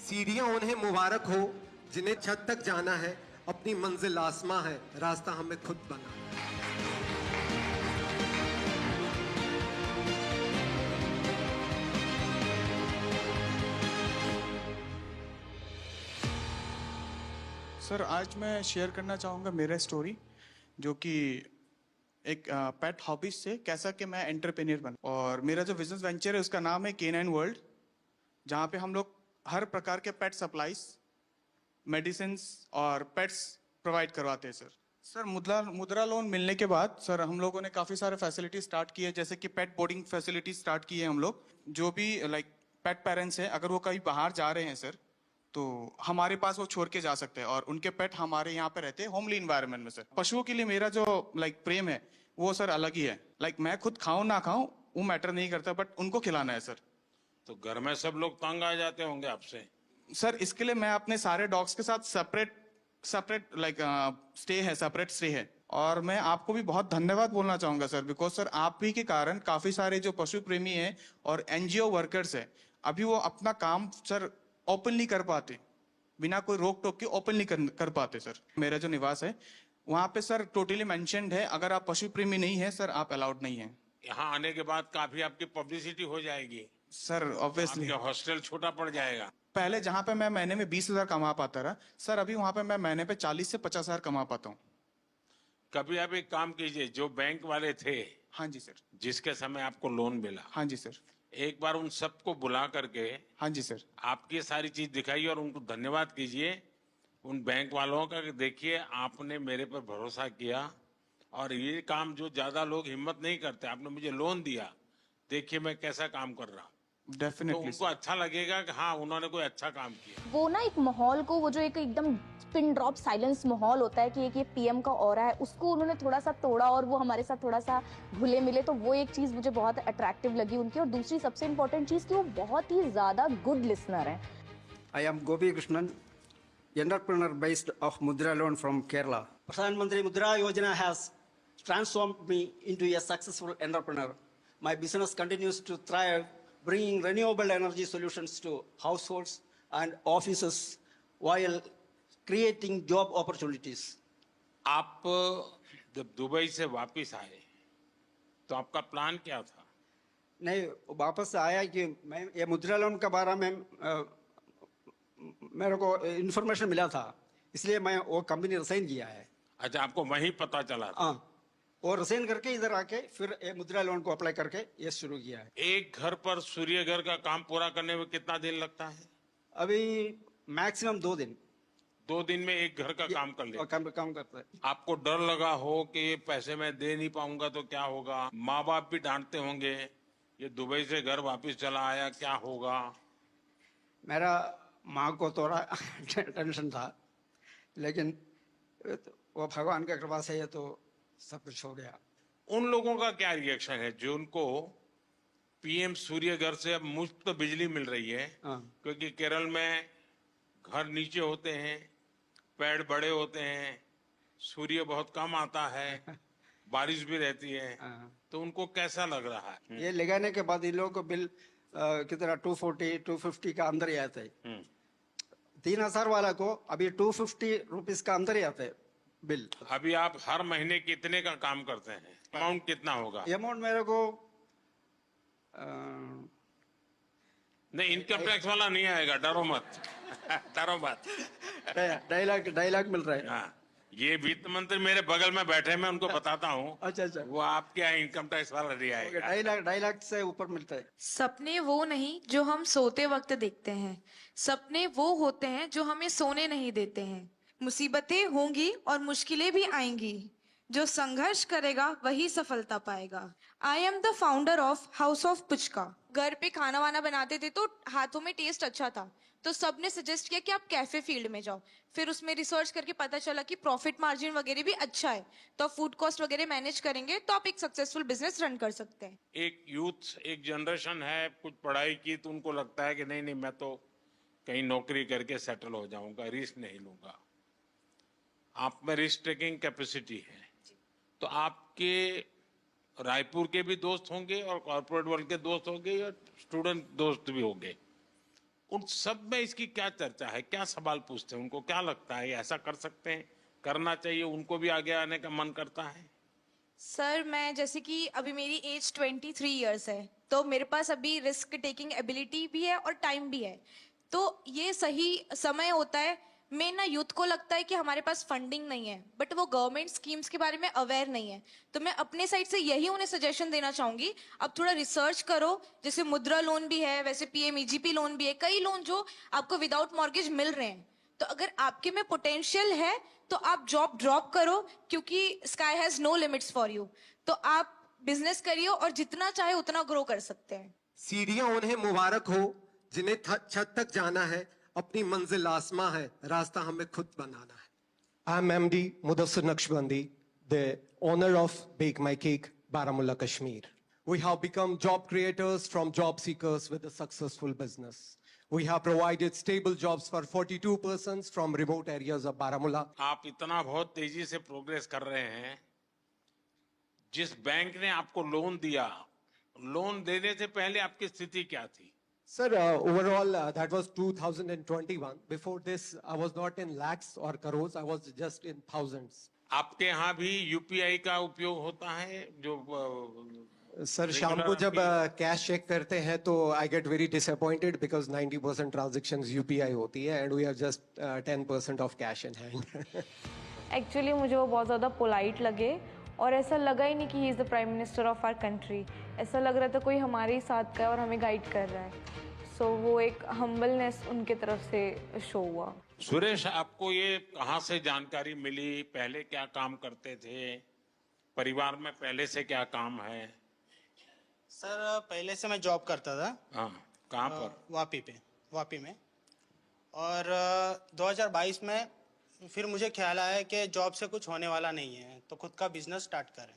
सीढ़ियां उन्हें मुबारक हो जिन्हें छत तक जाना है, अपनी मंजिल आसमां है, रास्ता हमें खुद बना। सर आज मैं शेयर करना चाहूँगा मेरा स्टोरी, जो कि एक पेट हॉबीज से कैसा कि मैं एंटरप्रेन्योर बना। और मेरा जो बिजनेस वेंचर है उसका नाम है K9 वर्ल्ड, जहाँ पे हम लोग हर प्रकार के पेट सप्लाईज, मेडिसिन और पेट्स प्रोवाइड करवाते हैं सर मुद्रा लोन मिलने के बाद सर हम लोगों ने काफ़ी सारे फैसिलिटी स्टार्ट किए, जैसे कि पेट बोर्डिंग फैसिलिटी स्टार्ट की है हम लोग। जो भी लाइक पेट पेरेंट्स हैं, अगर वो कहीं बाहर जा रहे हैं सर, तो हमारे पास वो छोड़ के जा सकते हैं और उनके पेट हमारे यहाँ पे रहते हैं होमली इन्वायरमेंट में सर। पशुओं के लिए मेरा जो लाइक प्रेम है वो सर अलग ही है। लाइक मैं खुद खाऊं ना खाऊं वो मैटर नहीं करता, बट उनको खिलाना है सर। तो घर में सब लोग तंग आ जाते होंगे आपसे। सर इसके लिए मैं अपने सारे डॉग्स के साथ सेपरेट लाइक सेपरेट स्टे है। और मैं आपको भी बहुत धन्यवाद बोलना चाहूंगा सर, बिकॉज सर आप ही के कारण काफी सारे जो पशु प्रेमी हैं और एनजीओ वर्कर्स हैं, अभी वो अपना काम सर ओपनली कर पाते, बिना कोई रोक टोक के ओपनली कर पाते सर। मेरा जो निवास है वहां पे सर टोटली मेंशन्ड है, अगर आप पशु प्रेमी नहीं है सर आप अलाउड नहीं है। यहाँ आने के बाद काफी आपकी पब्लिसिटी हो जाएगी सर ऑब्वियसली। आपका हॉस्टल छोटा पड़ जाएगा। पहले जहां पे मैं महीने में 20,000 कमा पाता रहा सर, अभी वहां पे मैं महीने पे 40 से 50,000 कमा पाता हूँ। कभी आप एक काम कीजिए, जो बैंक वाले थे, हाँ जी सर। जिसके समय आपको लोन मिला, हाँ जी सर। एक बार उन सबको बुला करके हाँ जी सर। आपकी सारी चीज दिखाइए और उनको धन्यवाद कीजिए उन बैंक वालों का कि देखिए आपने मेरे पर भरोसा किया और ये काम जो ज्यादा लोग हिम्मत नहीं करते, आपने मुझे लोन दिया, देखिए मैं कैसा काम कर रहा हूँ। तो डेफिनेटली उनको अच्छा लगेगा कि हाँ उन्होंने कोई अच्छा काम किया। वो ना एक माहौल को, वो जो एक एकदम पिन ड्रॉप साइलेंस माहौल होता है कि एक ये पीएम का ऑरा है, उसको उन्होंने थोड़ा सा तोड़ा और वो हमारे साथ थोड़ा सा घुले मिले। तो वो एक चीज मुझे बहुत अट्रैक्टिव लगी उनकी। और दूसरी सबसे इम्पोर्टेंट चीज कि वो बहुत ही ज्यादा गुड लिसनर है। I am Gopi Krishnan, entrepreneur based of Mudra Loan from Kerala. Pradhan Mantri Mudra Yojana has transformed me into a successful entrepreneur. My business continues to thrive, bringing renewable energy solutions to households and offices while creating job opportunities. आप जब Dubai से वापस आए तो आपका plan क्या था? नहीं, वापस आया कि मैं ये मुद्रा लोन के बारे में मेरे को इन्फॉर्मेशन मिला था, इसलिए मैं वो कंपनी रिसाइन किया है। अच्छा, आपको वहीं पता चला था? हाँ, और रिसाइन करके इधर आके फिर ये मुद्रा लोन को अप्लाई करके ये शुरू किया है। एक घर पर सूर्य घर का काम पूरा करने में कितना दिन लगता है? अभी मैक्सिमम 2 दिन। 2 दिन में एक घर का काम कर ले। काम करता है। आपको डर लगा हो कि ये पैसे मैं दे नहीं पाऊंगा तो क्या होगा? माँ बाप भी डांटते होंगे, ये दुबई से घर वापस चला आया, क्या होगा? मेरा माँ को थोड़ा टेंशन था, लेकिन वो भगवान की कृपा से ये तो सब कुछ हो गया। उन लोगों का क्या रिएक्शन है जो उनको पीएम सूर्य घर से अब मुफ्त बिजली मिल रही है? क्योंकि केरल में घर नीचे होते हैं, पेड़ बड़े होते हैं, सूर्य बहुत कम आता है, बारिश भी रहती है, तो उनको कैसा लग रहा है? ये लगाने के बाद इन लोगों को बिल कितना 240-250 का अंदर ही आता है। 3,000 वाला को अभी 250 रुपीज का अंदर ही आता है बिल। अभी आप हर महीने कितने का काम करते हैं? अमाउंट कितना होगा? अमाउंट मेरे को नहीं, इनकम टैक्स वाला नहीं आएगा, डरो मत। डरो मत। 2.5 लाख मिल रहा है। हाँ, ये वित्त मंत्री मेरे बगल में बैठे, मैं उनको बताता हूँ। अच्छा। वो आपके यहाँ इनकम टैक्स वाला नहीं आएगा। 2.5 लाख से ऊपर मिलता है। सपने वो नहीं जो हम सोते वक्त देखते हैं, सपने वो होते हैं जो हमें सोने नहीं देते हैं। मुसीबतें होंगी और मुश्किलें भी आएंगी, जो संघर्ष करेगा वही सफलता पाएगा। I am the founder of house of puchka. घर पे खाना वाना बनाते थे तो हाथों में टेस्ट अच्छा था, तो सबने सजेस्ट किया कि आप कैफे फील्ड में जाओ। फिर उसमें रिसर्च करके पता चला कि प्रॉफिट मार्जिन वगैरह भी अच्छा है, तो आप फूड कॉस्ट वगैरह मैनेज करेंगे तो आप एक सक्सेसफुल बिजनेस रन कर सकते हैं। एक यूथ, एक जनरेशन है, कुछ पढ़ाई की तो उनको लगता है कि नहीं मैं तो कहीं नौकरी करके सेटल हो जाऊंगा, रिस्क नहीं लूंगा। आप में रिस्क टेकिंग कैपेसिटी है, तो आपके रायपुर के भी दोस्त होंगे और कॉर्पोरेट वर्ल्ड के दोस्त होंगे या स्टूडेंट दोस्त भी होंगे, उन सब में इसकी क्या चर्चा है, क्या सवाल पूछते हैं, उनको क्या लगता है ऐसा कर सकते हैं, करना चाहिए, उनको भी आगे आने का मन करता है? सर मैं जैसे कि अभी मेरी एज 23 इयर्स है, तो मेरे पास अभी रिस्क टेकिंग एबिलिटी भी है और टाइम भी है, तो ये सही समय होता है। मैं ना यूथ को लगता है कि हमारे पास फंडिंग नहीं है, बट वो गवर्नमेंट स्कीम्स के बारे में अवेयर नहीं है, तो मैं अपने साइड से यही उन्हें सजेशन देना चाहूंगी, अब थोड़ा रिसर्च करो। जैसे मुद्रा लोन भी है, वैसे पीएमईजीपी लोन भी है, कई लोन जो आपको विदाउट मॉर्गेज मिल रहे हैं। तो अगर आपके में पोटेंशियल है तो आप जॉब ड्रॉप करो, क्योंकि sky has no limits for you. तो आप बिजनेस करिए और जितना चाहे उतना ग्रो कर सकते हैं। सीढ़ियां उन्हें मुबारक हो जिन्हें छत तक जाना है, अपनी मंजिल आसमां है, रास्ता हमें खुद बनाना है। I am MD Mudassir Naqshbandi, the owner of Bake My Cake, Baramulla, Kashmir. We have become job creators from job seekers with a successful business. We have provided stable jobs for 42 persons from remote areas of Baramulla. आप इतना बहुत तेजी से progress कर रहे हैं, जिस bank ने आपको लोन दिया, लोन देने से पहले आपकी स्थिति क्या थी? Sir, overall, that was 2021. Before this, I was not in lakhs or crores. I was just in thousands. आपके यहाँ भी यूपीआई का उपयोग होता है जो सर शाम को जब कैश चेक करते हैं तो I get very disappointed because 90% transactions UPI होती है and we are just 10% of cash in hand. Actually मुझे वो बहुत ज़्यादा पोलाइट लगे और ऐसा लगा ही नहीं कि he is the prime minister of our country. ऐसा लग रहा था कोई हमारे ही साथ का है और हमें गाइड कर रहा है। सो वो एक हम्बलनेस उनके तरफ से शो हुआ। सुरेश, आपको ये कहाँ से जानकारी मिली? पहले क्या काम करते थे? परिवार में पहले से क्या काम है? सर पहले से मैं जॉब करता था। हाँ, कहाँ पर? वापी में। और 2022 में फिर मुझे ख्याल आया कि जॉब से कुछ होने वाला नहीं है, तो खुद का बिजनेस स्टार्ट करें।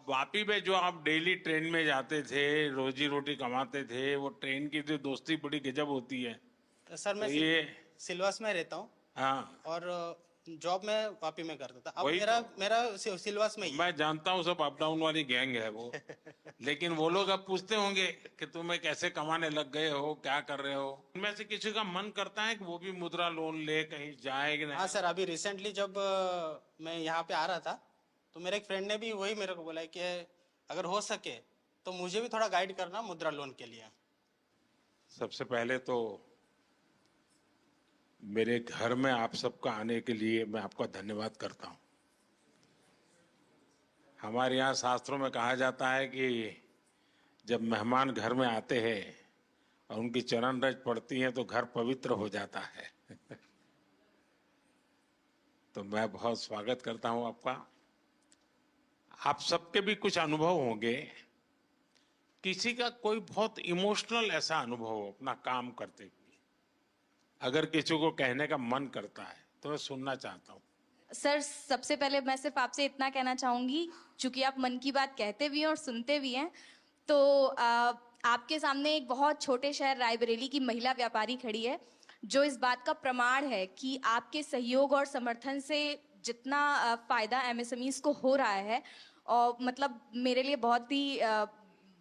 वापी में जो आप डेली ट्रेन में जाते थे, रोजी रोटी कमाते थे, वो ट्रेन की जो दोस्ती बड़ी गजब होती है। तो सर मैं तो ये सिलवास में रहता हूँ। हाँ, और जॉब में वापी में करता था। अब वही मेरा सिलवास में ही है। मैं जानता हूँ, सब अप डाउन वाली गैंग है वो। लेकिन वो लोग अब पूछते होंगे कि तुम्हें कैसे कमाने लग गए हो, क्या कर रहे हो? उनमें से किसी का मन करता है कि वो भी मुद्रा लोन ले कहीं जाए कि नहीं? हाँ सर, अभी रिसेंटली जब मैं यहाँ पे आ रहा था तो मेरे एक फ्रेंड ने भी वही मेरे को बोला कि अगर हो सके तो मुझे भी थोड़ा गाइड करना मुद्रा लोन के लिए। सबसे पहले तो मेरे घर में आप सबका आने के लिए मैं आपका धन्यवाद करता हूँ। हमारे यहाँ शास्त्रों में कहा जाता है कि जब मेहमान घर में आते हैं और उनकी चरण रज पड़ती है तो घर पवित्र हो जाता है। तो मैं बहुत स्वागत करता हूँ आपका। आप सबके भी कुछ अनुभव होंगे, किसी का कोई बहुत इमोशनल ऐसा अनुभव हो अपना काम करते हुए, अगर किसी को कहने का मन करता है तो मैं सुनना चाहता हूँ। सर सबसे पहले मैं सिर्फ आपसे इतना कहना चाहूंगी, चूंकि आप मन की बात कहते भी हैं और सुनते भी हैं, तो आपके सामने एक बहुत छोटे शहर रायबरेली की महिला व्यापारी खड़ी है, जो इस बात का प्रमाण है कि आपके सहयोग और समर्थन से जितना फायदा एमएसएमईज को हो रहा है, और मतलब मेरे लिए बहुत ही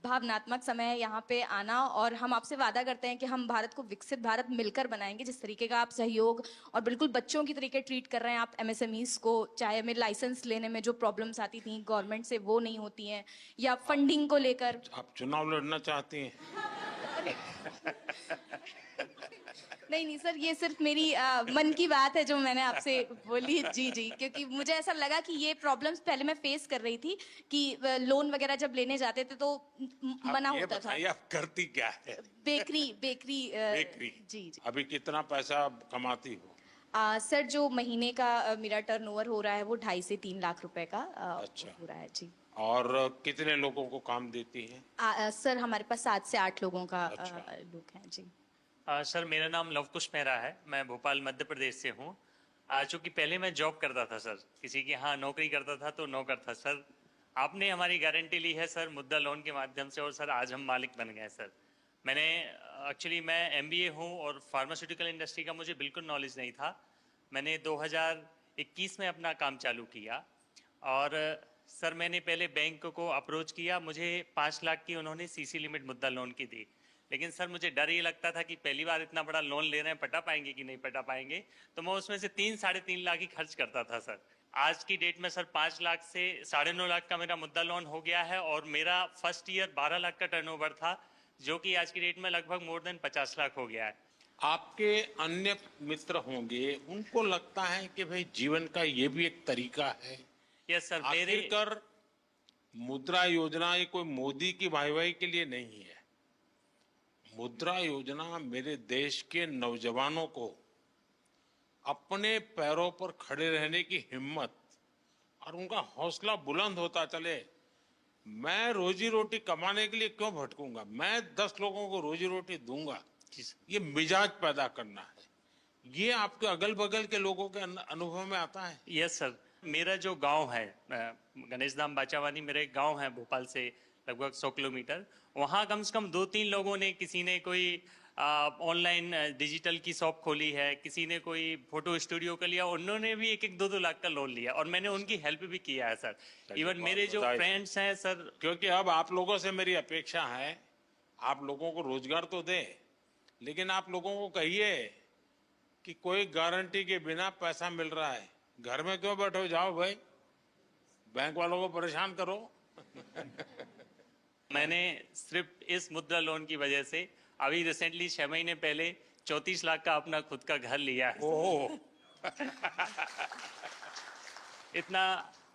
भावनात्मक समय है यहाँ पे आना। और हम आपसे वादा करते हैं कि हम भारत को विकसित भारत मिलकर बनाएंगे। जिस तरीके का आप सहयोग और बिल्कुल बच्चों की तरीके ट्रीट कर रहे हैं आप एमएसएमईज को, चाहे हमें लाइसेंस लेने में जो प्रॉब्लम्स आती थी गवर्नमेंट से वो नहीं होती हैं, या फंडिंग को लेकर। आप चुनाव लड़ना चाहती हैं? नहीं सर, ये सिर्फ मेरी मन की बात है जो मैंने आपसे बोली। जी, क्योंकि मुझे ऐसा लगा कि ये प्रॉब्लम्स पहले मैं फेस कर रही थी कि लोन वगैरह जब लेने जाते थे तो मना होता था। आप करती क्या है? बेकरी। जी। अभी कितना पैसा कमाती हो? सर जो महीने का मेरा टर्नओवर हो रहा है वो 2.5 से 3 लाख रुपए का अच्छा। हो रहा है जी। और कितने लोगों को काम देती है? सर हमारे पास 7 से 8 लोगों का अच्छा। लोग हैं जी। सर मेरा नाम लवकुश मेहरा है, मैं भोपाल मध्य प्रदेश से हूँ। चूँकि पहले मैं जॉब करता था सर, किसी के यहाँ नौकरी करता था तो नौकर था सर। आपने हमारी गारंटी ली है सर मुद्रा लोन के माध्यम से, और सर आज हम मालिक बन गए सर। मैं MBA हूँ और फार्मास्यूटिकल इंडस्ट्री का मुझे बिल्कुल नॉलेज नहीं था। मैंने 2021 में अपना काम चालू किया और सर मैंने पहले बैंक को अप्रोच किया, मुझे 5 लाख की उन्होंने CC लिमिट मुद्रा लोन की दी। लेकिन सर मुझे डर ये लगता था कि पहली बार इतना बड़ा लोन ले रहे हैं, पटा पाएंगे कि नहीं पटा पाएंगे, तो मैं उसमें से 3-3.5 लाख ही खर्च करता था सर। आज की डेट में सर 5 लाख से 9.5 लाख का मेरा मुद्दा लोन हो गया है, और मेरा फर्स्ट ईयर 12 लाख का टर्नओवर था, जो कि आज की डेट में लगभग मोर देन 50 लाख हो गया है। आपके अन्य मित्र होंगे, उनको लगता है कि भाई जीवन का ये भी एक तरीका है। यस सर, मेरे आखिरकार मुद्रा योजना ये कोई मोदी की वाहवाही के लिए नहीं है। मुद्रा योजना मेरे देश के नौजवानों को अपने पैरों पर खड़े रहने की हिम्मत और उनका हौसला बुलंद होता चले। मैं रोजी रोटी कमाने के लिए क्यों भटकूंगा, मैं 10 लोगों को रोजी रोटी दूंगा, ये मिजाज पैदा करना है। ये आपके अगल बगल के लोगों के अनुभव में आता है? यस सर, मेरा जो गांव है गणेश धाम बाचावानी, मेरा एक गांव है भोपाल से लगभग 100 किलोमीटर। वहाँ कम से कम 2-3 लोगों ने, किसी ने कोई ऑनलाइन डिजिटल की शॉप खोली है, किसी ने कोई फोटो स्टूडियो का लिया, उन्होंने भी 1-2 लाख का लोन लिया, और मैंने उनकी हेल्प भी किया है सर। इवन मेरे जो फ्रेंड्स हैं सर, क्योंकि अब आप लोगों से मेरी अपेक्षा है, आप लोगों को रोजगार तो दे, लेकिन आप लोगों को कहिए कि कोई गारंटी के बिना पैसा मिल रहा है, घर में क्यों बैठो, जाओ भाई बैंक वालों को परेशान करो। मैंने सिर्फ इस मुद्रा लोन की वजह से अभी रिसेंटली 6 महीने पहले 34 लाख का अपना खुद का घर लिया है। ओह इतना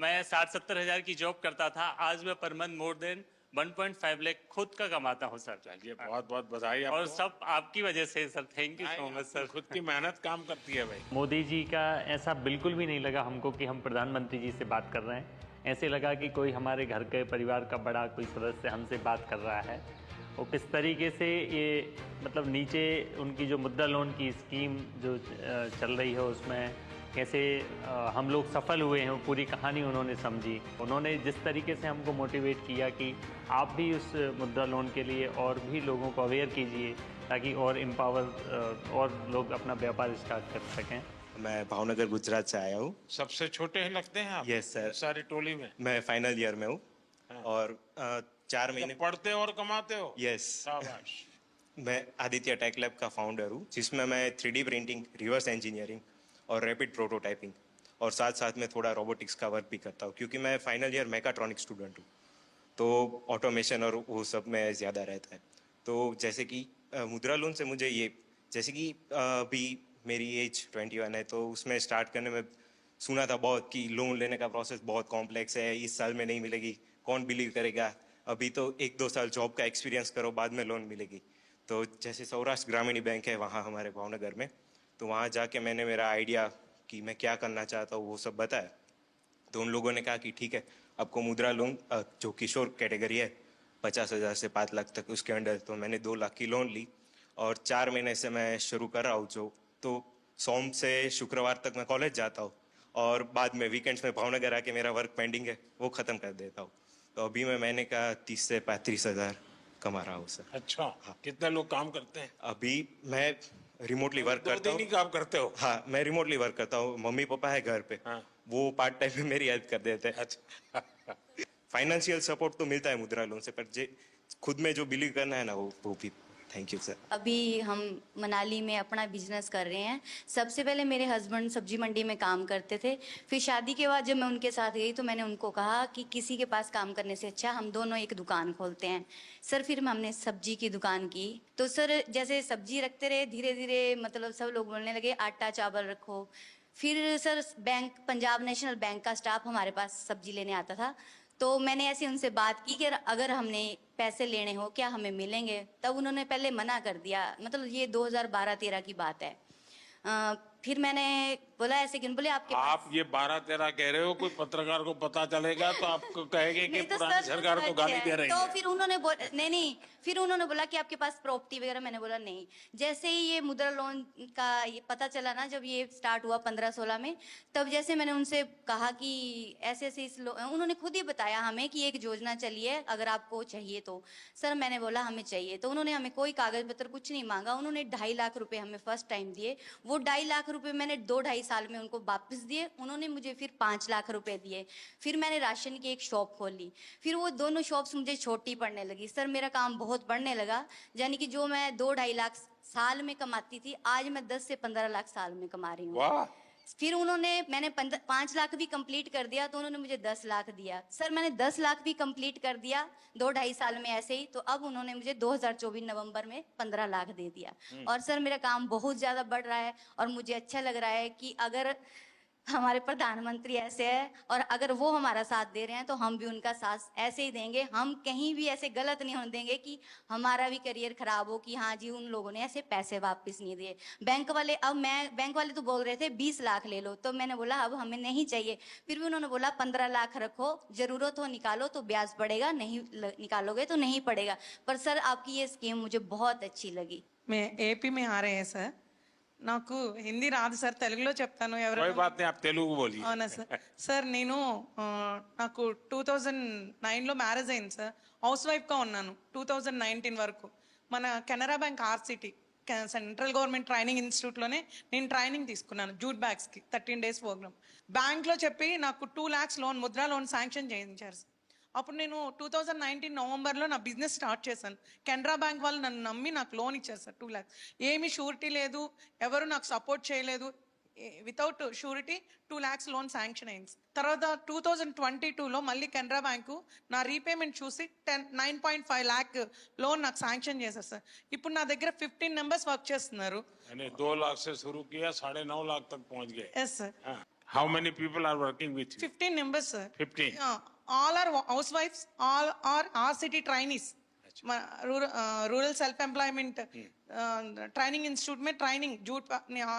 मैं 60-70 हजार की जॉब करता था, आज मैं per month more than 1.5 lakh खुद का कमाता हूँ सर। चलिए, बहुत बहुत बधाई और आपको। सब आपकी वजह से sir, thank you so much sir. खुद की मेहनत काम करती है भाई। मोदी जी का ऐसा बिल्कुल भी नहीं लगा हमको कि हम प्रधानमंत्री जी से बात कर रहे हैं। ऐसे लगा कि कोई हमारे घर के परिवार का बड़ा कोई सदस्य हमसे बात कर रहा है। और किस तरीके से ये मतलब नीचे उनकी जो मुद्रा लोन की स्कीम जो चल रही है, उसमें कैसे हम लोग सफल हुए हैं, वो पूरी कहानी उन्होंने समझी। उन्होंने जिस तरीके से हमको मोटिवेट किया कि आप भी उस मुद्रा लोन के लिए और भी लोगों को अवेयर कीजिए, ताकि और एम्पावर और लोग अपना व्यापार स्टार्ट कर सकें। मैं भावनगर गुजरात से आया हूँ। सबसे छोटे हैं लगते हैं आप? Yes sir. सारी टोली में मैं फाइनल ईयर में हूँ। और 4 महीने पढ़ते हो और कमाते हो? यस। शाबाश। मैं आदित्य टेक लैब का फाउंडर हूँ, जिसमें मैं 3D प्रिंटिंग, रिवर्स इंजीनियरिंग और रैपिड प्रोटोटाइपिंग और साथ साथ में थोड़ा रोबोटिक्स का वर्क भी करता हूँ, क्योंकि मैं फाइनल ईयर मैकाट्रॉनिक स्टूडेंट हूँ, तो ऑटोमेशन और वो सब में ज़्यादा रहता है। तो जैसे कि मुद्रा लोन से मुझे ये, जैसे कि अभी मेरी एज 21 है, तो उसमें स्टार्ट करने में सुना था बहुत कि लोन लेने का प्रोसेस बहुत कॉम्प्लेक्स है, इस साल में नहीं मिलेगी, कौन बिलीव करेगा, अभी तो 1-2 साल जॉब का एक्सपीरियंस करो, बाद में लोन मिलेगी। तो जैसे सौराष्ट्र ग्रामीण बैंक है वहाँ हमारे भावनगर में, तो वहाँ जाके मैंने मेरा आइडिया कि मैं क्या करना चाहता हूँ वो सब बताया। तो उन लोगों ने कहा कि ठीक है, आपको मुद्रा लोन जो किशोर कैटेगरी है 50,000 से 5 लाख तक उसके अंडर, तो मैंने 2 लाख की लोन ली और 4 महीने से मैं शुरू कर रहा हूँ। तो सोम से शुक्रवार तक मैं कॉलेज जाता हूँ और बाद में वीकेंड्स में भावनगर आके मेरा वर्क पेंडिंग है वो ख़त्म कर देता हूँ। तो अभी मैं महीने का 30 से 35 हज़ार कमा रहा हूँ सर। अच्छा, हाँ। कितने लोग काम करते हैं? अभी मैं रिमोटली वर्क करता हूँ। 2 दिन ही काम करते हो? हाँ, मैं रिमोटली वर्क करता हूँ। मम्मी पापा है घर पे, हाँ। वो पार्ट टाइम में मेरी हेल्प कर देते हैं। अच्छा। फाइनेंशियल सपोर्ट तो मिलता है मुद्रा लोन से, पर खुद में जो बिलीव करना है ना वो भी। Thank you sir. अभी हम मनाली में अपना बिजनेस कर रहे हैं। सबसे पहले मेरे हस्बैंड सब्जी मंडी में काम करते थे, फिर शादी के बाद जब मैं उनके साथ गई तो मैंने उनको कहा कि किसी के पास काम करने से अच्छा हम दोनों एक दुकान खोलते हैं। सर फिर हमने सब्जी की दुकान की, तो सर जैसे सब्जी रखते रहे, धीरे धीरे मतलब सब लोग बोलने लगे आटा चावल रखो। फिर sir bank, Punjab national bank का स्टाफ हमारे पास सब्जी लेने आता था, तो मैंने ऐसे उनसे बात की कि अगर हमने पैसे लेने हो क्या हमें मिलेंगे। तब उन्होंने पहले मना कर दिया, मतलब ये 2012-13 की बात है। फिर मैंने बोला ऐसे क्यों, बोले आपके आप ये 12-13 कह रहे हो, कोई पत्रकार को पता चलेगा तो आपको कहेंगे कि तो पुरानी सरकार को गाली दे रही तो है। फिर उन्होंने नहीं, फिर उन्होंने बोला कि आपके पास प्रॉपर्टी वगैरह, मैंने बोला नहीं। जैसे ही ये मुद्रा लोन का ये पता चला ना, जब ये स्टार्ट हुआ 15-16 में, तब जैसे मैंने उनसे कहा कि ऐसे ऐसे उन्होंने खुद ही बताया हमें कि एक योजना चली है, अगर आपको चाहिए तो। सर मैंने बोला हमें चाहिए, तो उन्होंने हमें कोई कागज पत्र कुछ नहीं मांगा, उन्होंने 2.5 लाख रुपए हमें फर्स्ट टाइम दिए। वो 2.5 लाख रुपए मैंने 2-2.5 साल में उनको वापस दिए, उन्होंने मुझे फिर 5 लाख रुपए दिए। फिर मैंने राशन की एक शॉप खोल ली, फिर वो दोनों शॉप्स मुझे छोटी पड़ने लगी। सर मेरा काम बहुत बढ़ने लगा, यानी कि जो मैं 2-2.5 लाख साल में कमाती थी, आज मैं 10 से 15 लाख साल में कमा रही हूँ। वाह। फिर मैंने 5 लाख भी कंप्लीट कर दिया तो उन्होंने मुझे 10 लाख दिया। सर मैंने 10 लाख भी कंप्लीट कर दिया 2-2.5 साल में ऐसे ही, तो अब उन्होंने मुझे 2024 नवंबर में 15 लाख दे दिया। और सर मेरा काम बहुत ज्यादा बढ़ रहा है और मुझे अच्छा लग रहा है कि अगर हमारे प्रधानमंत्री ऐसे है और अगर वो हमारा साथ दे रहे हैं तो हम भी उनका साथ ऐसे ही देंगे। हम कहीं भी ऐसे गलत नहीं होने देंगे कि हमारा भी करियर खराब हो कि हाँ जी उन लोगों ने ऐसे पैसे वापस नहीं दिए। बैंक वाले तो बोल रहे थे 20 लाख ले लो, तो मैंने बोला अब हमें नहीं चाहिए। फिर भी उन्होंने बोला 15 लाख रखो, जरूरत हो निकालो तो ब्याज पड़ेगा, नहीं निकालोगे तो नहीं पड़ेगा। पर सर आपकी ये स्कीम मुझे बहुत अच्छी लगी। मैं एपी में आ रहे हैं सर, నాకు హిందీ రాదు సార్, తెలుగులో చెప్తాను. कोई बात नहीं, आप तेलुगु बोलिए. అవునా సార్. సార్ నేను నాకు 2009లో మ్యారేజ్ అయింది సార్. హౌస్ వైఫ్గా ఉన్నాను 2019 వరకు. మన Canara bank RSETI central government training ఇన్స్టిట్యూట్లోనే నేను ట్రైనింగ్ తీసుకున్నాను జూట్ బ్యాగ్స్కి 13 days ప్రోగ్రామ్. బ్యాంక్లో చెప్పి నాకు 2 lakhs loan, Mudra loan sanction చేయించారు సార్. అప్పుడు నేను 2019 నవంబర్లో నా బిజినెస్ స్టార్ట్ చేశాను. కెనరా బ్యాంక్ వాళ్ళు నన్ను నమ్మి నాకు లోన్ ఇచ్చారు సార్ 2 lakhs. ఏమీ షూరిటీ లేదు, ఎవరు నాకు సపోర్ట్ చేయలేదు. Without surety 2 lakhs loan sanction అయింది. తర్వాత 2022లో మళ్ళీ కెనరా బ్యాంకు నా రీపేమెంట్ చూసి 9.5 lakh లోన్ నాకు శాంక్షన్ చేశారు సార్. ఇప్పుడు నా దగ్గర 15 members వర్క్ చేస్తున్నారు. 2 लाख से शुरू किया, 9.5 लाख तक पहुंच गए. Yes sir. How many people are working with you? 15 members సార్. 15. All are housewives, all are RCT trainees. Rural self employment training institute में training jute.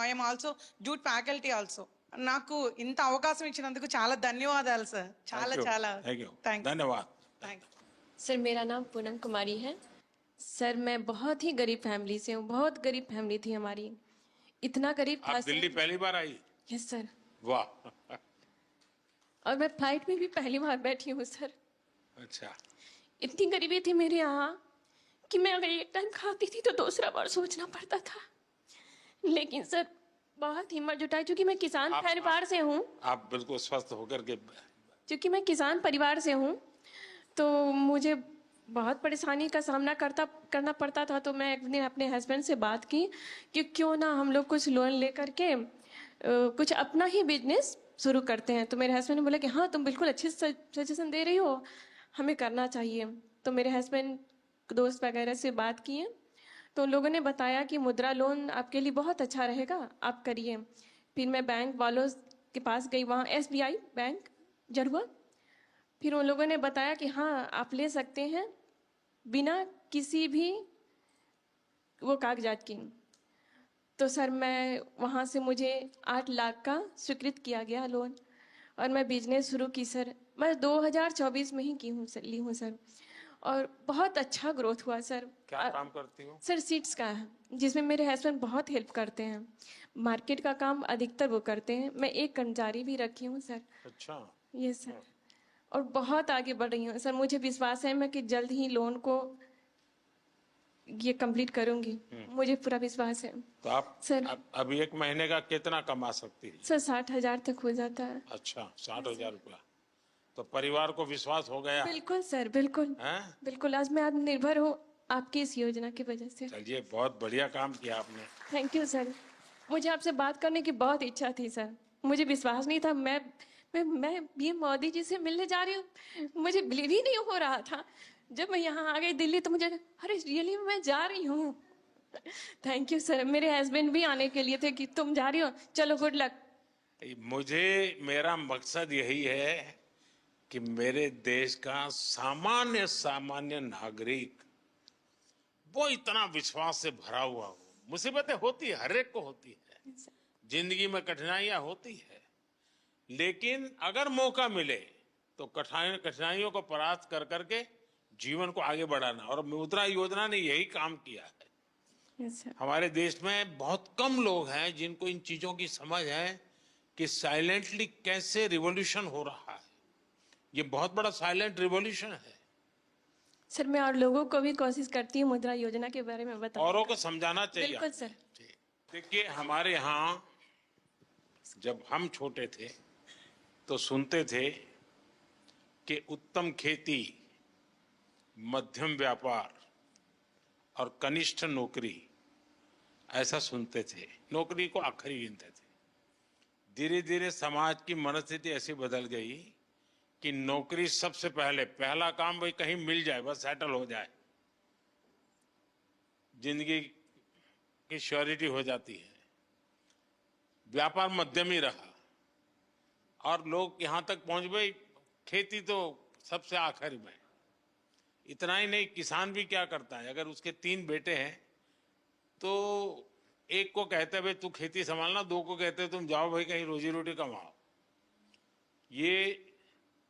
I am also jute faculty also. నాకు ఇంత అవకాశం ఇచ్చినందుకు చాలా ధన్యవాదాలు సార్. చాలా చాలా धन्यवाद. सर मेरा नाम पूनम कुमारी है. सर मैं बहुत ही गरीब फैमिली से हूँ, बहुत गरीब फैमिली थी हमारी. इतना गरीब था आप दिल्ली पहली बार आई? Yes sir. वाह. और मैं फ्लाइट में भी पहली बार बैठी हूँ सर. अच्छा. इतनी गरीबी थी मेरे यहाँ कि मैं अगर एक टाइम खाती थी तो दूसरा बार सोचना पड़ता था. लेकिन सर बहुत हिम्मत जुटाई, क्योंकि मैं किसान परिवार से हूँ. आप बिल्कुल स्वस्थ होकर के. क्योंकि मैं किसान परिवार से हूँ तो मुझे बहुत परेशानी का सामना करना पड़ता था. तो मैं एक दिन अपने हस्बैंड से बात की कि क्यों ना हम लोग कुछ लोन ले करके कुछ अपना ही बिजनेस शुरू करते हैं. तो मेरे हस्बैंड ने बोला कि हाँ तुम बिल्कुल अच्छे सजेशन दे रही हो, हमें करना चाहिए. तो मेरे हस्बैंड दोस्त वगैरह से बात किए तो उन लोगों ने बताया कि मुद्रा लोन आपके लिए बहुत अच्छा रहेगा, आप करिए. फिर मैं बैंक वालों के पास गई, वहाँ SBI बैंक जरुआ. फिर उन लोगों ने बताया कि हाँ आप ले सकते हैं बिना किसी भी वो कागजात की. तो सर मैं वहाँ से मुझे 8 लाख का स्वीकृत किया गया लोन और मैं बिजनेस शुरू की सर. मैं 2024 में ही ली हूँ सर और बहुत अच्छा ग्रोथ हुआ सर. क्या काम करती हो? सर सीड्स का है, जिसमें मेरे हस्बैंड बहुत हेल्प करते हैं. मार्केट का काम अधिकतर वो करते हैं. मैं एक कर्मचारी भी रखी हूँ सर. अच्छा. ये सर. और बहुत आगे बढ़ रही हूँ सर. मुझे विश्वास है मैं कि जल्द ही लोन को ये कंप्लीट करूंगी, मुझे पूरा विश्वास है. तो आप सर अभी 1 महीने का कितना कमा सकती है? सर 60,000 तक हो जाता है. अच्छा, 60,000 रुपया. तो परिवार को विश्वास हो गया? बिल्कुल सर, बिल्कुल. बिल्कुल. आज मैं आत्मनिर्भर हूँ आपकी इस योजना की वजह से. चलिए, बहुत बढ़िया काम किया आपने. Thank you sir. मुझे आपसे बात करने की बहुत इच्छा थी सर. मुझे विश्वास नहीं था. मैं ये मोदी जी से मिलने जा रही हूँ, मुझे बिलीव ही नहीं हो रहा था. जब मैं यहाँ आ गई दिल्ली तो मुझे अरे रियली मैं जा रही हूँ. Thank you sir. मेरे हस्बैंड भी आने के लिए थे कि तुम जा रही हो, चलो गुड लक. मेरा मकसद यही है कि मेरे देश का सामान्य नागरिक वो इतना विश्वास से भरा हुआ हो. मुसीबतें होती है, हर एक को होती है, जिंदगी में कठिनाइयां होती है, लेकिन अगर मौका मिले तो कठिनाइयों को परास्त कर करके जीवन को आगे बढ़ाना. और मुद्रा योजना ने यही काम किया है. हमारे देश में बहुत कम लोग हैं जिनको इन चीजों की समझ है कि साइलेंटली कैसे रिवॉल्यूशन हो रहा है. ये बहुत बड़ा साइलेंट रिवॉल्यूशन है. सर मैं और लोगों को भी कोशिश करती हूँ मुद्रा योजना के बारे में बताओ. औरों को समझाना चाहिए. बिल्कुल सर. देखिए, हमारे यहाँ जब हम छोटे थे तो सुनते थे कि उत्तम खेती, मध्यम व्यापार और कनिष्ठ नौकरी, ऐसा सुनते थे। नौकरी को आखिरी गिनते थे। धीरे धीरे समाज की मनस्थिति ऐसी बदल गई कि नौकरी सबसे पहले, पहला काम भाई कहीं मिल जाए, बस सेटल हो जाए, जिंदगी की श्योरिटी हो जाती है। व्यापार मध्यम ही रहा और लोग यहां तक पहुंच गए, खेती तो सबसे आखिर में। इतना ही नहीं, किसान भी क्या करता है, अगर उसके 3 बेटे हैं तो एक को कहते हैं भाई तू खेती संभालना, 2 को कहते हैं तुम जाओ भाई कहीं रोजी रोटी कमाओ। ये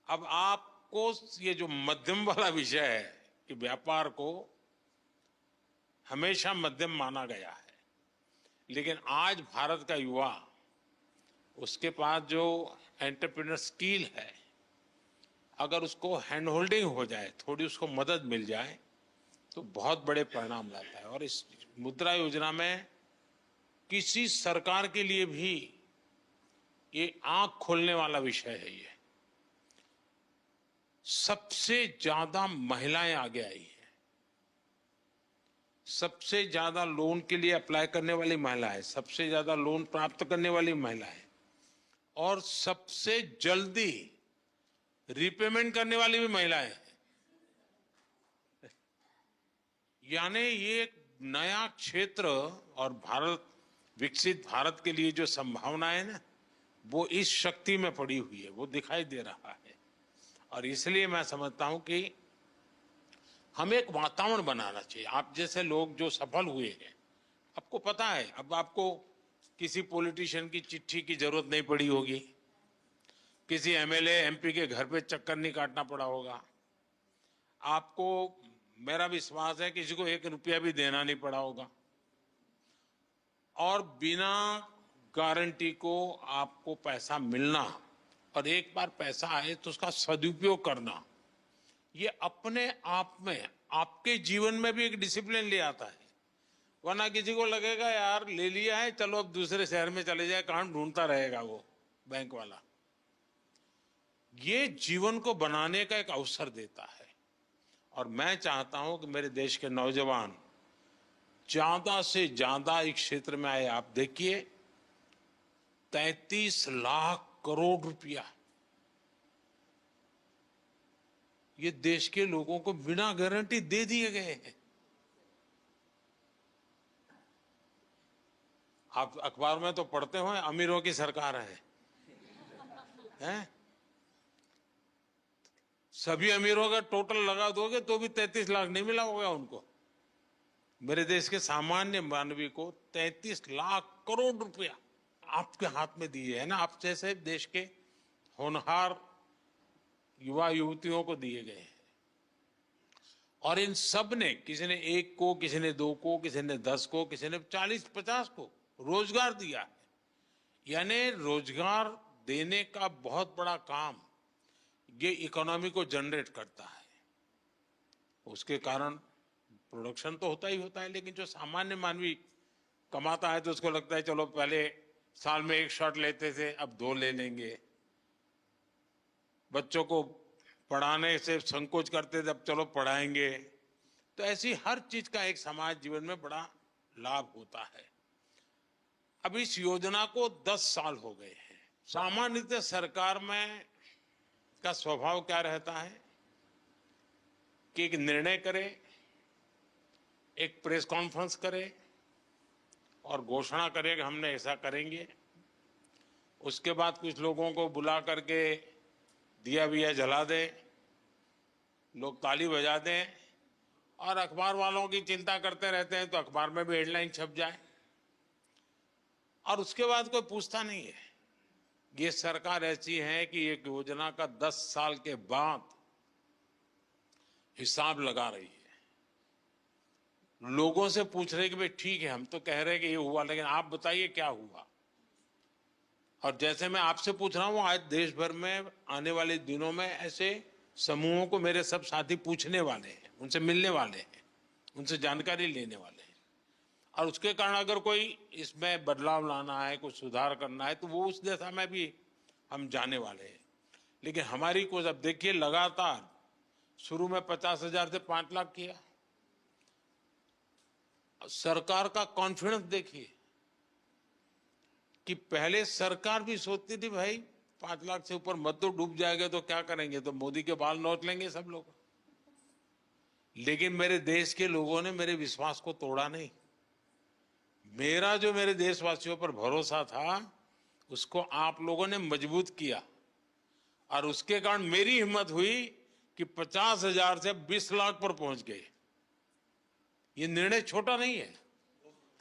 अब आपको ये जो मध्यम वाला विषय है कि व्यापार को हमेशा मध्यम माना गया है, लेकिन आज भारत का युवा, उसके पास जो एंटरप्रेन्योर स्किल है, अगर उसको हैंड होल्डिंग हो जाए, थोड़ी उसको मदद मिल जाए, तो बहुत बड़े परिणाम लाता है। और इस मुद्रा योजना में किसी सरकार के लिए भी ये आंख खोलने वाला विषय है। ये सबसे ज्यादा महिलाएं आगे आई हैं, सबसे ज्यादा लोन के लिए अप्लाई करने वाली महिलाएं, सबसे ज्यादा लोन प्राप्त करने वाली महिलाएं और सबसे जल्दी रिपेमेंट करने वाली भी महिलाएं हैं। यानी ये एक नया क्षेत्र और भारत, विकसित भारत के लिए जो संभावना है ना, वो इस शक्ति में पड़ी हुई है, वो दिखाई दे रहा है। और इसलिए मैं समझता हूं कि हमें एक वातावरण बनाना चाहिए। आप जैसे लोग जो सफल हुए हैं, आपको पता है, अब आपको किसी पॉलिटिशियन की चिट्ठी की जरूरत नहीं पड़ी होगी, किसी एमएलए एमपी के घर पे चक्कर नहीं काटना पड़ा होगा, आपको, मेरा विश्वास है, किसी को 1 रुपया भी देना नहीं पड़ा होगा, और बिना गारंटी को आपको पैसा मिलना, और एक बार पैसा आए तो उसका सदुपयोग करना, ये अपने आप में आपके जीवन में भी एक डिसिप्लिन ले आता है। वरना किसी को लगेगा यार ले लिया है, चलो अब दूसरे शहर में चले जाए, कहां ढूंढता रहेगा वो बैंक वाला। ये जीवन को बनाने का एक अवसर देता है। और मैं चाहता हूं कि मेरे देश के नौजवान ज्यादा से ज्यादा इस क्षेत्र में आए। आप देखिए 33 लाख करोड़ रुपया ये देश के लोगों को बिना गारंटी दे दिए गए हैं। आप अखबार में तो पढ़ते हो अमीरों की सरकार है, हैं? सभी अमीरों का टोटल लगा दोगे तो भी 33 लाख नहीं मिला होगा उनको। मेरे देश के सामान्य मानवी को 33 लाख करोड़ रुपया आपके हाथ में दिए है ना, आप जैसे देश के होनहार युवा युवतियों को दिए गए हैं। और इन सब ने, किसी ने 1 को, किसी ने 2 को, किसी ने 10 को, किसी ने 40-50 को रोजगार दिया है। यानी रोजगार देने का बहुत बड़ा काम ये इकोनॉमी को जनरेट करता है। उसके कारण प्रोडक्शन तो होता ही होता है, लेकिन जो सामान्य मानवी कमाता है तो उसको लगता है चलो पहले साल में 1 शर्ट लेते थे, अब 2 ले लेंगे। बच्चों को पढ़ाने से संकोच करते थे, अब चलो पढ़ाएंगे। तो ऐसी हर चीज का एक समाज जीवन में बड़ा लाभ होता है। अब इस योजना को 10 साल हो गए हैं। सामान्यतः सरकार में का स्वभाव क्या रहता है कि एक निर्णय करे, एक प्रेस कॉन्फ्रेंस करे और घोषणा करे कि हमने ऐसा करेंगे। उसके बाद कुछ लोगों को बुला करके दिया विया जला दे, लोग ताली बजा दें और अखबार वालों की चिंता करते रहते हैं तो अखबार में भी हेडलाइन छप जाए और उसके बाद कोई पूछता नहीं है। ये सरकार ऐसी है कि एक योजना का 10 साल के बाद हिसाब लगा रही है। लोगों से पूछ रहे कि भाई ठीक है, हम तो कह रहे हैं कि ये हुआ, लेकिन आप बताइए क्या हुआ। और जैसे मैं आपसे पूछ रहा हूं, आज देश भर में आने वाले दिनों में ऐसे समूहों को मेरे सब साथी पूछने वाले हैं, उनसे मिलने वाले हैं, उनसे जानकारी लेने वाले हैं। और उसके कारण अगर कोई इसमें बदलाव लाना है, कुछ सुधार करना है, तो वो उस दिशा में भी हम जाने वाले हैं। लेकिन हमारी कोशिश, अब देखिए, लगातार शुरू में 50,000 से 5 लाख किया। सरकार का कॉन्फिडेंस देखिए कि पहले सरकार भी सोचती थी भाई 5 लाख से ऊपर मत तो, डूब जाएगा तो क्या करेंगे, तो मोदी के बाल नोच लेंगे सब लोग। लेकिन मेरे देश के लोगों ने मेरे विश्वास को तोड़ा नहीं। मेरा जो मेरे देशवासियों पर भरोसा था उसको आप लोगों ने मजबूत किया, और उसके कारण मेरी हिम्मत हुई कि 50,000 से 20 लाख पर पहुंच गए। ये निर्णय छोटा नहीं है।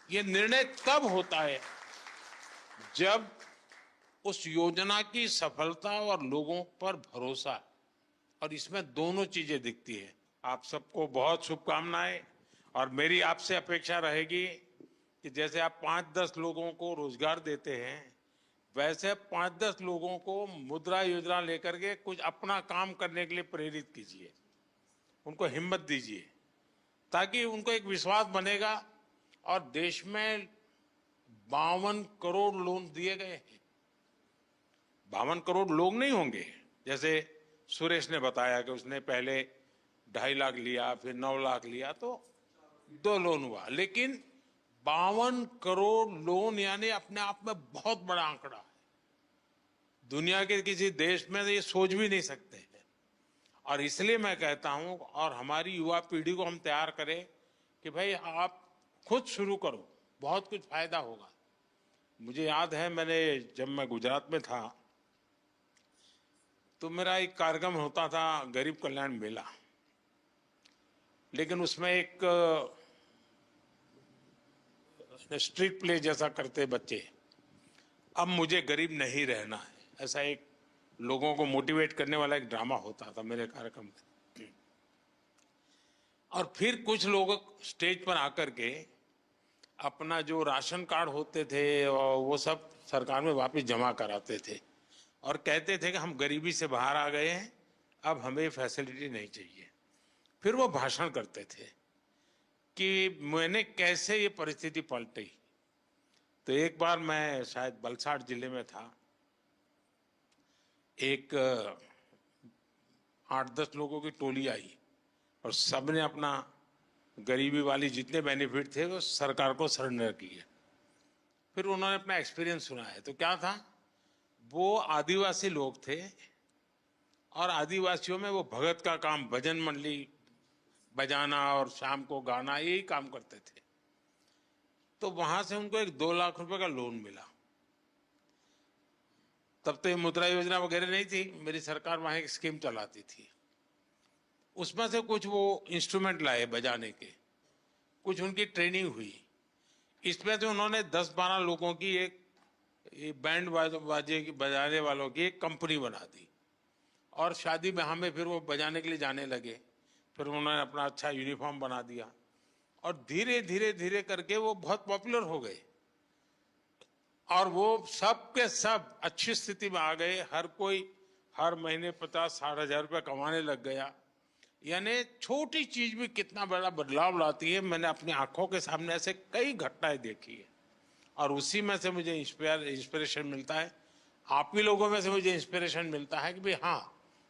ये निर्णय तब होता है जब उस योजना की सफलता और लोगों पर भरोसा, और इसमें दोनों चीजें दिखती है। आप सबको बहुत शुभकामनाएं, और मेरी आपसे अपेक्षा रहेगी कि जैसे आप 5-10 लोगों को रोजगार देते हैं, वैसे 5-10 लोगों को मुद्रा योजना लेकर के कुछ अपना काम करने के लिए प्रेरित कीजिए, उनको हिम्मत दीजिए, ताकि उनको एक विश्वास बनेगा। और देश में 52 करोड़ लोन दिए गए हैं। 52 करोड़ लोग नहीं होंगे, जैसे सुरेश ने बताया कि उसने पहले 2.5 लाख लिया, फिर 9 लाख लिया, तो 2 लोन हुआ। लेकिन 52 करोड़ लोन यानी अपने आप में बहुत बड़ा आंकड़ा है। दुनिया के किसी देश में ये सोच भी नहीं सकते हैं। और इसलिए मैं कहता हूं, और हमारी युवा पीढ़ी को हम तैयार करें कि भाई आप खुद शुरू करो, बहुत कुछ फायदा होगा। मुझे याद है, जब मैं गुजरात में था तो मेरा एक कार्यक्रम होता था, गरीब कल्याण मेला। लेकिन उसमें एक स्ट्रीट प्ले जैसा करते बच्चे, अब मुझे गरीब नहीं रहना है, ऐसा एक लोगों को मोटिवेट करने वाला एक ड्रामा होता था मेरे कार्यक्रम में। और फिर कुछ लोग स्टेज पर आकर के अपना जो राशन कार्ड होते थे वो सब सरकार में वापस जमा कराते थे, और कहते थे कि हम गरीबी से बाहर आ गए हैं, अब हमें फैसिलिटी नहीं चाहिए। फिर वो भाषण करते थे कि मैंने कैसे ये परिस्थिति पलटी। तो एक बार मैं शायद वलसाड जिले में था, एक 8-10 लोगों की टोली आई और सबने अपना गरीबी वाली जितने बेनिफिट थे वो सरकार को सरेंडर किए। फिर उन्होंने अपना एक्सपीरियंस सुनाया। तो क्या था, वो आदिवासी लोग थे, और आदिवासियों में वो भगत का काम, भजन मंडली बजाना और शाम को गाना, यही काम करते थे। तो वहां से उनको एक 2 लाख रुपए का लोन मिला। तब तो ये मुद्रा योजना वगैरह नहीं थी, मेरी सरकार वहां एक स्कीम चलाती थी। उसमें से कुछ वो इंस्ट्रूमेंट लाए बजाने के, कुछ उनकी ट्रेनिंग हुई। इसमें से उन्होंने 10-12 लोगों की एक बैंड बाजे की बजाने वालों की एक कंपनी बना दी, और शादी ब्याह में फिर वो बजाने के लिए जाने लगे। फिर उन्होंने अपना अच्छा यूनिफॉर्म बना दिया, और धीरे धीरे धीरे करके वो बहुत पॉपुलर हो गए, और वो सब के सब अच्छी स्थिति में आ गए। हर कोई हर महीने 50-60 हजार रुपये कमाने लग गया। यानी छोटी चीज भी कितना बड़ा बदलाव लाती है। मैंने अपनी आंखों के सामने ऐसे कई घटनाएं देखी है, और उसी में से मुझे इंस्पिरेशन मिलता है। आप ही लोगों में से मुझे इंस्पिरेशन मिलता है कि भाई हाँ,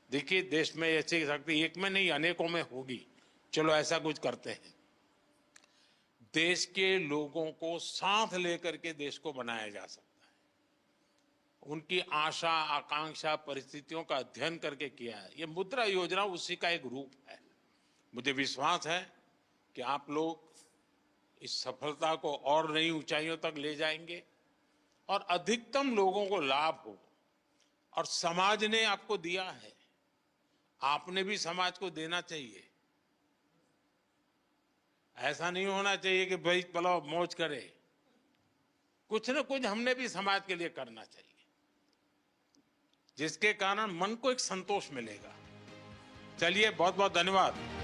देखिए देश में ऐसी शक्ति एक में नहीं अनेकों में होगी, चलो ऐसा कुछ करते हैं। देश के लोगों को साथ लेकर के देश को बनाया जा सकता है। उनकी आशा आकांक्षा परिस्थितियों का अध्ययन करके किया है। ये मुद्रा योजना उसी का एक रूप है। मुझे विश्वास है कि आप लोग इस सफलता को और नई ऊंचाइयों तक ले जाएंगे, और अधिकतम लोगों को लाभ हो। और समाज ने आपको दिया है, आपने भी समाज को देना चाहिए। ऐसा नहीं होना चाहिए कि भाई चलो मौज करे, कुछ न कुछ हमने भी समाज के लिए करना चाहिए, जिसके कारण मन को एक संतोष मिलेगा। चलिए, बहुत बहुत धन्यवाद।